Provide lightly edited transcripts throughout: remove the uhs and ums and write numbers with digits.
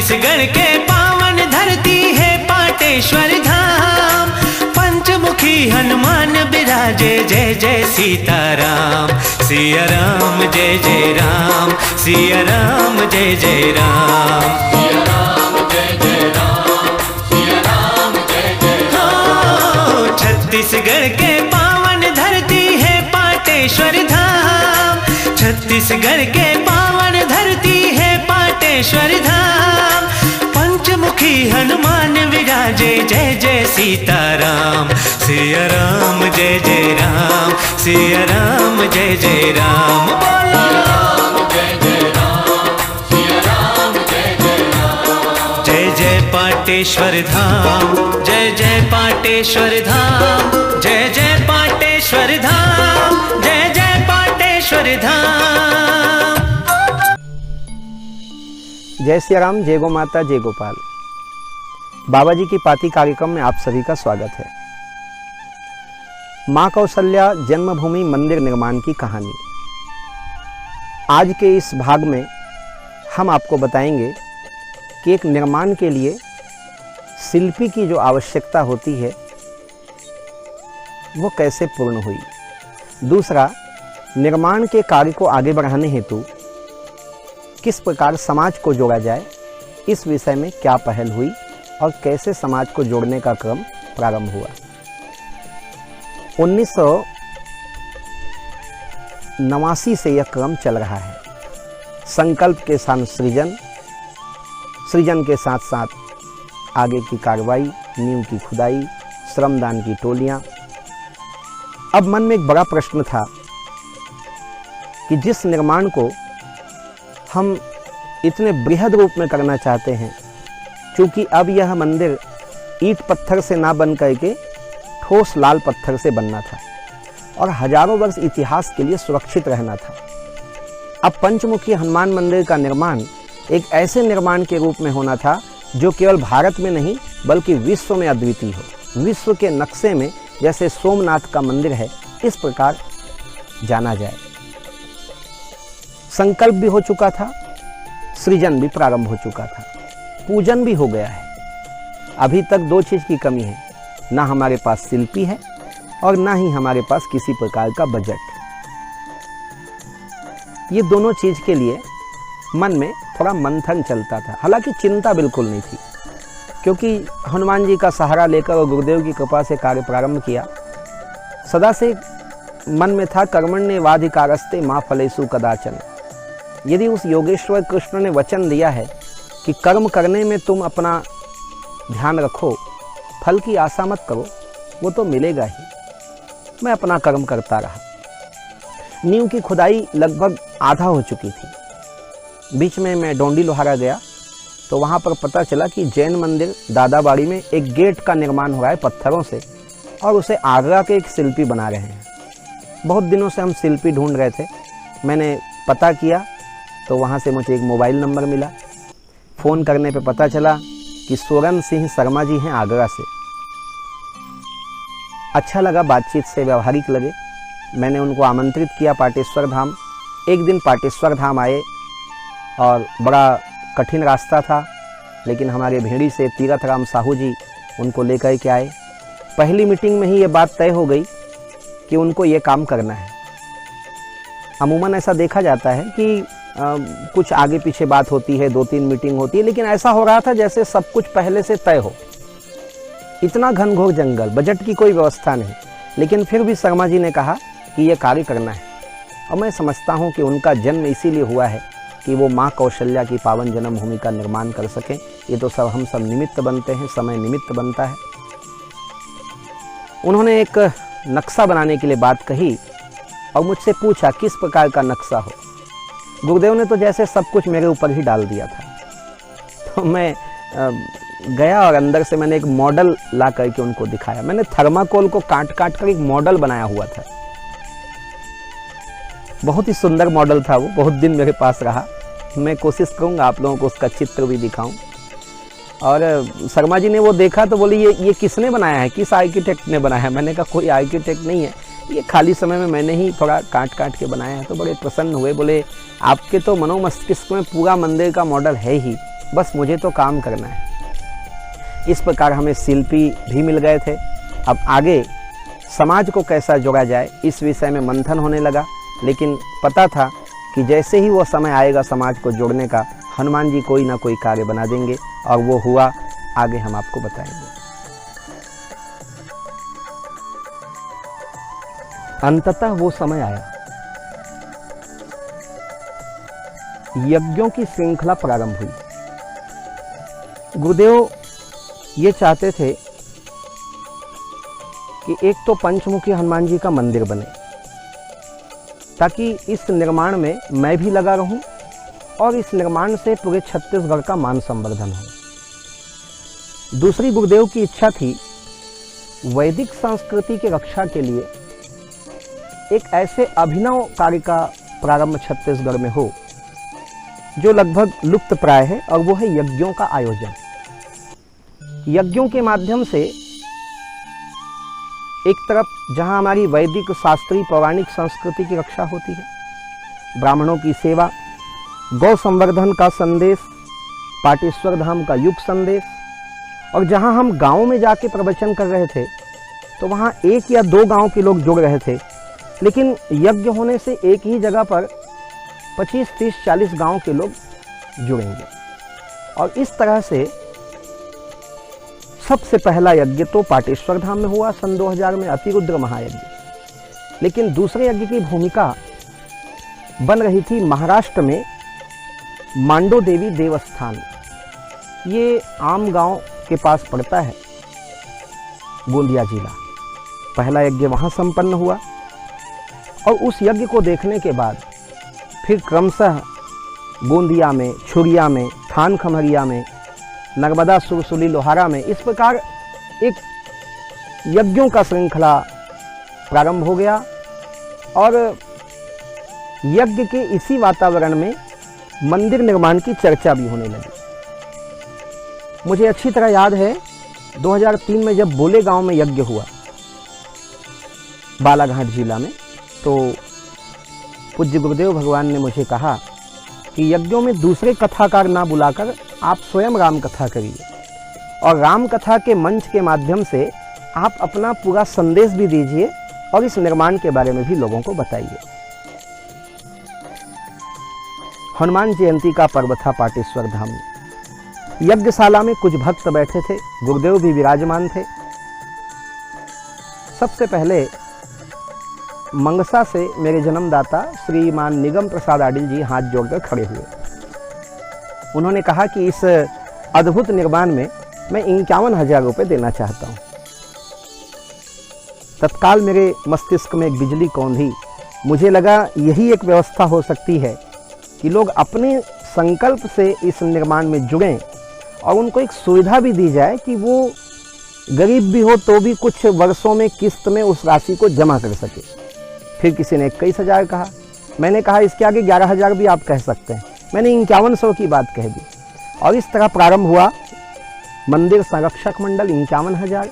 छत्तीसगढ़ के पावन धरती है पाटेश्वर धाम। पंचमुखी हनुमान बिराजे, जय जय सीताराम। सिया राम जय जय राम, सिया राम जय जय राम। सिया राम जय जय राम, सिया राम जय जय राम। छत्तीसगढ़ के पावन धरती है पाटेश्वर धाम। छत्तीसगढ़ के पावन धरती है पाटेश्वर धाम। पंचमुखी हनुमान विराजे, जय जय सीताराम। सिया राम जय जय राम, सिया राम जय जय राम। बोलो राम जय जय राम, सिया राम जय जय राम। जय जय पाटेश्वर धाम, जय जय पाटेश्वर धाम, जय जय पाटेश्वर धाम, जय जय पाटेश्वर धाम। जय श्री राम, जय गो माता, जय गोपाल। बाबा जी की पाती कार्यक्रम में आप सभी का स्वागत है। माँ कौशल्या जन्मभूमि मंदिर निर्माण की कहानी। आज के इस भाग में हम आपको बताएंगे कि एक निर्माण के लिए शिल्पी की जो आवश्यकता होती है वो कैसे पूर्ण हुई। दूसरा, निर्माण के कार्य को आगे बढ़ाने हेतु किस प्रकार समाज को जोड़ा जाए, इस विषय में क्या पहल हुई और कैसे समाज को जोड़ने का क्रम प्रारंभ हुआ। 1989 से यह क्रम चल रहा है। संकल्प के साथ सृजन के साथ साथ आगे की कार्रवाई, नींव की खुदाई, श्रमदान की टोलियां। अब मन में एक बड़ा प्रश्न था कि जिस निर्माण को हम इतने बृहद रूप में करना चाहते हैं, क्योंकि अब यह मंदिर ईंट पत्थर से ना बन करके ठोस लाल पत्थर से बनना था और हजारों वर्ष इतिहास के लिए सुरक्षित रहना था। अब पंचमुखी हनुमान मंदिर का निर्माण एक ऐसे निर्माण के रूप में होना था जो केवल भारत में नहीं बल्कि विश्व में अद्वितीय हो। विश्व के नक्शे में जैसे सोमनाथ का मंदिर है, इस प्रकार जाना जाए। संकल्प भी हो चुका था, सृजन भी प्रारंभ हो चुका था, पूजन भी हो गया है। अभी तक दो चीज की कमी है, ना हमारे पास शिल्पी है और ना ही हमारे पास किसी प्रकार का बजट। ये दोनों चीज के लिए मन में थोड़ा मंथन चलता था। हालांकि चिंता बिल्कुल नहीं थी, क्योंकि हनुमान जी का सहारा लेकर और गुरुदेव की कृपा से कार्य प्रारंभ किया। सदा से मन में था कर्मण्येवाधिकारस्ते मा फलेषु कदाचन। यदि उस योगेश्वर कृष्ण ने वचन दिया है कि कर्म करने में तुम अपना ध्यान रखो, फल की आशा मत करो, वो तो मिलेगा ही। मैं अपना कर्म करता रहा। नींव की खुदाई लगभग आधा हो चुकी थी। बीच में मैं डोंडी लोहारा गया तो वहाँ पर पता चला कि जैन मंदिर दादाबाड़ी में एक गेट का निर्माण हो रहा है पत्थरों से, और उसे आगरा के एक शिल्पी बना रहे हैं। बहुत दिनों से हम शिल्पी ढूंढ रहे थे। मैंने पता किया तो वहाँ से मुझे एक मोबाइल नंबर मिला। फ़ोन करने पे पता चला कि सोरन सिंह शर्मा जी हैं आगरा से। अच्छा लगा, बातचीत से व्यवहारिक लगे। मैंने उनको आमंत्रित किया पाटेश्वर धाम। एक दिन पाटेश्वर धाम आए और बड़ा कठिन रास्ता था, लेकिन हमारे भेड़ी से तीरथ राम साहू जी उनको लेकर के आए। पहली मीटिंग में ही ये बात तय हो गई कि उनको ये काम करना है। अमूमन ऐसा देखा जाता है कि कुछ आगे पीछे बात होती है, 2-3 मीटिंग होती है, लेकिन ऐसा हो रहा था जैसे सब कुछ पहले से तय हो। इतना घनघोर जंगल, बजट की कोई व्यवस्था नहीं, लेकिन फिर भी शर्मा जी ने कहा कि ये कार्य करना है। और मैं समझता हूँ कि उनका जन्म इसीलिए हुआ है कि वो माँ कौशल्या की पावन जन्मभूमि का निर्माण कर सकें। ये तो सब हम सब निमित्त बनते हैं, समय निमित्त बनता है। उन्होंने एक नक्शा बनाने के लिए बात कही और मुझसे पूछा किस प्रकार का नक्शा हो। गुरुदेव ने तो जैसे सब कुछ मेरे ऊपर ही डाल दिया था। तो मैं गया और अंदर से मैंने एक मॉडल ला करके उनको दिखाया। मैंने थर्माकोल को काट काट कर एक मॉडल बनाया हुआ था। बहुत ही सुंदर मॉडल था वो, बहुत दिन मेरे पास रहा। मैं कोशिश करूंगा आप लोगों को उसका चित्र भी दिखाऊं। और शर्मा जी ने वो देखा तो बोली ये किसने बनाया है, किस आर्किटेक्ट ने बनाया है। मैंने कहा कोई आर्किटेक्ट नहीं है, ये खाली समय में मैंने ही थोड़ा काट काट के बनाया है। तो बड़े प्रसन्न हुए, बोले आपके तो मनोमस्तिष्क में पूरा मंदिर का मॉडल है ही, बस मुझे तो काम करना है। इस प्रकार हमें शिल्पी भी मिल गए थे। अब आगे समाज को कैसा जोड़ा जाए इस विषय में मंथन होने लगा, लेकिन पता था कि जैसे ही वो समय आएगा समाज को जोड़ने का, हनुमान जी कोई ना कोई कार्य बना देंगे, और वो हुआ। आगे हम आपको बताएंगे। अंततः वो समय आया, यज्ञों की श्रृंखला प्रारंभ हुई। गुरुदेव ये चाहते थे कि एक तो पंचमुखी हनुमान जी का मंदिर बने, ताकि इस निर्माण में मैं भी लगा रहूं और इस निर्माण से पूरे छत्तीसगढ़ का मान संवर्धन हो। दूसरी गुरुदेव की इच्छा थी वैदिक संस्कृति की रक्षा के लिए एक ऐसे अभिनव कार्य का प्रारंभ छत्तीसगढ़ में हो जो लगभग लुप्त प्राय है, और वो है यज्ञों का आयोजन। यज्ञों के माध्यम से एक तरफ जहां हमारी वैदिक शास्त्रीय पौराणिक संस्कृति की रक्षा होती है, ब्राह्मणों की सेवा, गौ संवर्धन का संदेश, पाटेश्वर धाम का युग संदेश, और जहां हम गाँव में जाके प्रवचन कर रहे थे तो वहां 1 या 2 गांव के लोग जुड़ रहे थे, लेकिन यज्ञ होने से एक ही जगह पर 25, 30, 40 गांव के लोग जुड़ेंगे। और इस तरह से सबसे पहला यज्ञ तो पाटेश्वर धाम में हुआ सन 2000 में, अतिरुद्र महायज्ञ। लेकिन दूसरे यज्ञ की भूमिका बन रही थी महाराष्ट्र में मांडो देवी देवस्थान। ये आम गांव के पास पड़ता है, गोंदिया जिला। पहला यज्ञ वहां संपन्न हुआ, और उस यज्ञ को देखने के बाद फिर क्रमशः गोंदिया में, छुरिया में, थान खमरिया में, नर्मदा, सुरसुली, लोहारा में इस प्रकार एक यज्ञों का श्रृंखला प्रारंभ हो गया। और यज्ञ के इसी वातावरण में मंदिर निर्माण की चर्चा भी होने लगी। मुझे अच्छी तरह याद है 2003 में जब बोले गांव में यज्ञ हुआ बालाघाट जिला में, तो पूज्य गुरुदेव भगवान ने मुझे कहा कि यज्ञों में दूसरे कथाकार ना बुलाकर आप स्वयं राम कथा करिए, और राम कथा के मंच के माध्यम से आप अपना पूरा संदेश भी दीजिए और इस निर्माण के बारे में भी लोगों को बताइए। हनुमान जयंती का पर्व था पाटेश्वर धाम में। यज्ञशाला में कुछ भक्त बैठे थे, गुरुदेव भी विराजमान थे। सबसे पहले मंगसा से मेरे जन्मदाता श्रीमान निगम प्रसाद आडिल जी हाथ जोड़कर खड़े हुए। उन्होंने कहा कि इस अद्भुत निर्माण में मैं 51,000 रुपये देना चाहता हूँ। तत्काल मेरे मस्तिष्क में एक बिजली कौंधी। मुझे लगा यही एक व्यवस्था हो सकती है कि लोग अपने संकल्प से इस निर्माण में जुड़ें और उनको एक सुविधा भी दी जाए कि वो गरीब भी हो तो भी कुछ वर्षों में किस्त में उस राशि को जमा कर सके। फिर किसी ने 21,000 कहा, मैंने कहा इसके आगे 11,000 भी आप कह सकते हैं। मैंने 5100 की बात कह दी, और इस तरह प्रारंभ हुआ। मंदिर संरक्षक मंडल 51,000,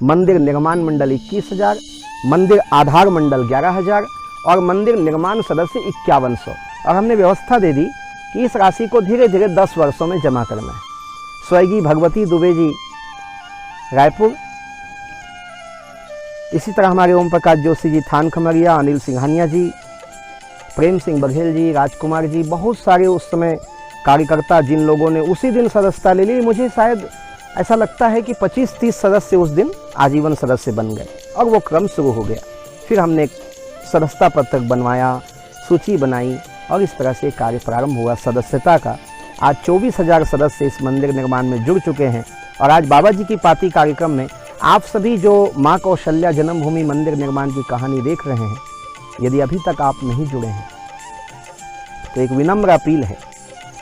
मंदिर निर्माण मंडल 21,000, मंदिर आधार मंडल 11,000 और मंदिर निर्माण सदस्य 5100। और हमने व्यवस्था दे दी कि इस राशि को धीरे धीरे 10 वर्षों में जमा करना है। स्वर्गीय भगवती दुबे जी रायपुर, इसी तरह हमारे ओम प्रकाश जोशी जी थान खमरिया, अनिल सिंघानिया जी, प्रेम सिंह बघेल जी, राजकुमार जी, बहुत सारे उस समय कार्यकर्ता जिन लोगों ने उसी दिन सदस्यता ले ली। मुझे शायद ऐसा लगता है कि 25-30 सदस्य उस दिन आजीवन सदस्य बन गए और वो क्रम शुरू हो गया। फिर हमने एक सदस्यता पत्रक बनवाया, सूची बनाई और इस तरह से कार्य प्रारंभ हुआ सदस्यता का। आज 24,000 सदस्य इस मंदिर निर्माण में जुड़ चुके हैं। और आज बाबा जी की पाती कार्यक्रम में आप सभी जो माँ कौशल्या जन्मभूमि मंदिर निर्माण की कहानी देख रहे हैं, यदि अभी तक आप नहीं जुड़े हैं तो एक विनम्र अपील है,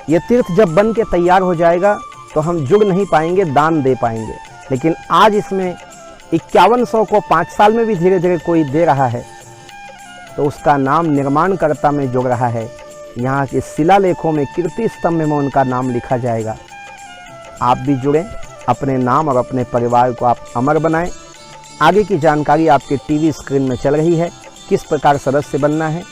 ये तीर्थ जब बन के तैयार हो जाएगा तो हम जुड़ नहीं पाएंगे, दान दे पाएंगे। लेकिन आज इसमें 5100 को 5 साल में भी धीरे धीरे कोई दे रहा है तो उसका नाम निर्माणकर्ता में जुड़ रहा है। यहाँ के शिलालेखों में, कीर्ति स्तंभ में उनका नाम लिखा जाएगा। आप भी जुड़ें, अपने नाम और अपने परिवार को आप अमर बनाएं। आगे की जानकारी आपके टीवी स्क्रीन में चल रही है, किस प्रकार सदस्य बनना है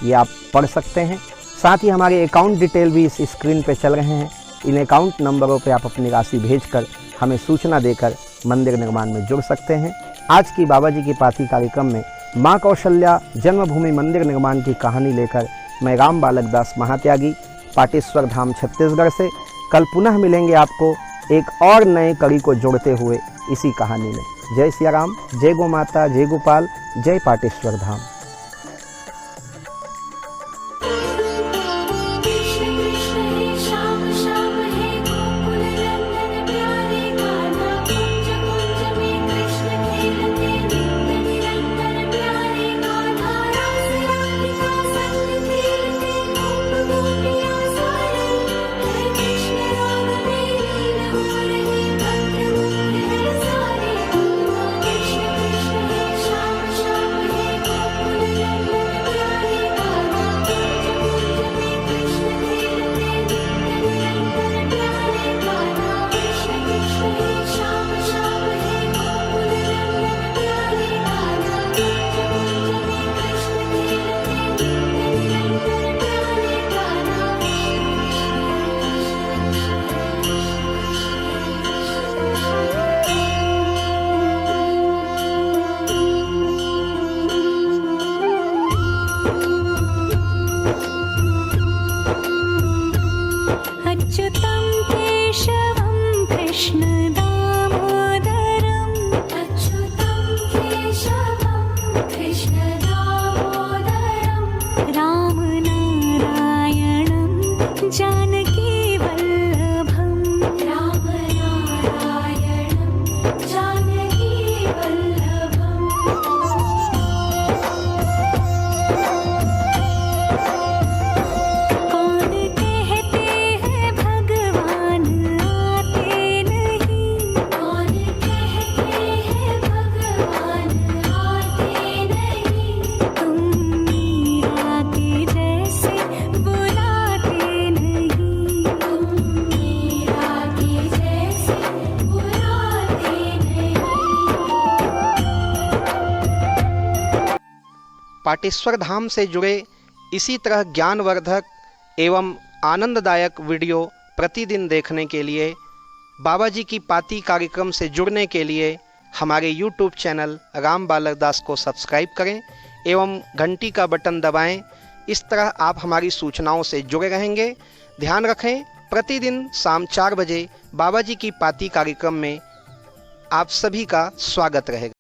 ये आप पढ़ सकते हैं। साथ ही हमारे अकाउंट डिटेल भी इस स्क्रीन पे चल रहे हैं, इन अकाउंट नंबरों पर आप अपनी राशि भेजकर हमें सूचना देकर मंदिर निर्माण में जुड़ सकते हैं। आज की बाबा जी की पाती कार्यक्रम में माँ कौशल्या जन्मभूमि मंदिर निर्माण की कहानी लेकर मैं राम बालक दास महात्यागी, पाटेश्वर धाम छत्तीसगढ़ से कल पुनः मिलेंगे आपको एक और नए कड़ी को जोड़ते हुए इसी कहानी में। जय सिया राम, जय गो माता, जय गोपाल, जय पाटेश्वर धाम। पाटेश्वर धाम से जुड़े इसी तरह ज्ञानवर्धक एवं आनंददायक वीडियो प्रतिदिन देखने के लिए, बाबा जी की पाती कार्यक्रम से जुड़ने के लिए हमारे YouTube चैनल राम बालक दास को सब्सक्राइब करें एवं घंटी का बटन दबाएं। इस तरह आप हमारी सूचनाओं से जुड़े रहेंगे। ध्यान रखें, प्रतिदिन शाम 4 बजे बाबा जी की पाती कार्यक्रम में आप सभी का स्वागत रहेगा।